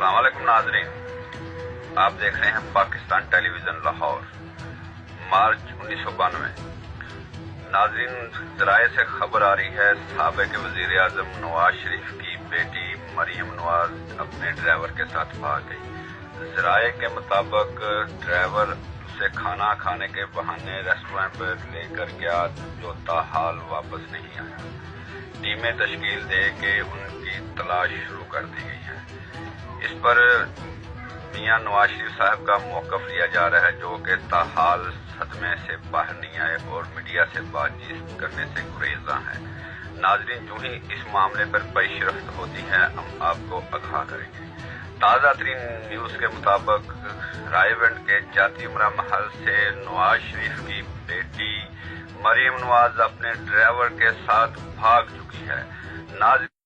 अस्सलाम वालेकुम नाजरीन, आप देख रहे हैं पाकिस्तान टेलीविजन लाहौर। मार्च 1992 नाजरीन, ज़राए से खबर आ रही है साबिक़ वज़ीर आज़म नवाज शरीफ की बेटी मरियम नवाज अपने ड्राइवर के साथ भाग गई। ज़राए के मुताबिक ड्राइवर उसे खाना खाने के बहाने रेस्टोरेंट पर लेकर गया, जो ताहाल वापस नहीं आया। टीमें तश्कील दे के उनकी तलाश शुरू कर दी गई है। इस पर मियां नवाज शरीफ साहब का मौक़िफ़ लिया जा रहा है, जो कि ताहाल सदमे से बाहर नहीं आए और मीडिया से बातचीत करने से गुरेज़ा है। नाज़रीन, जो ही इस मामले पर पेशरफ्त होती है हम आपको आगाह करेंगे। ताज़ा तरीन न्यूज़ के मुताबिक रायवंड के जाती उमरा महल से नवाज शरीफ की बेटी मरियम नवाज अपने ड्राइवर के साथ भाग चुकी है। नाज़रीन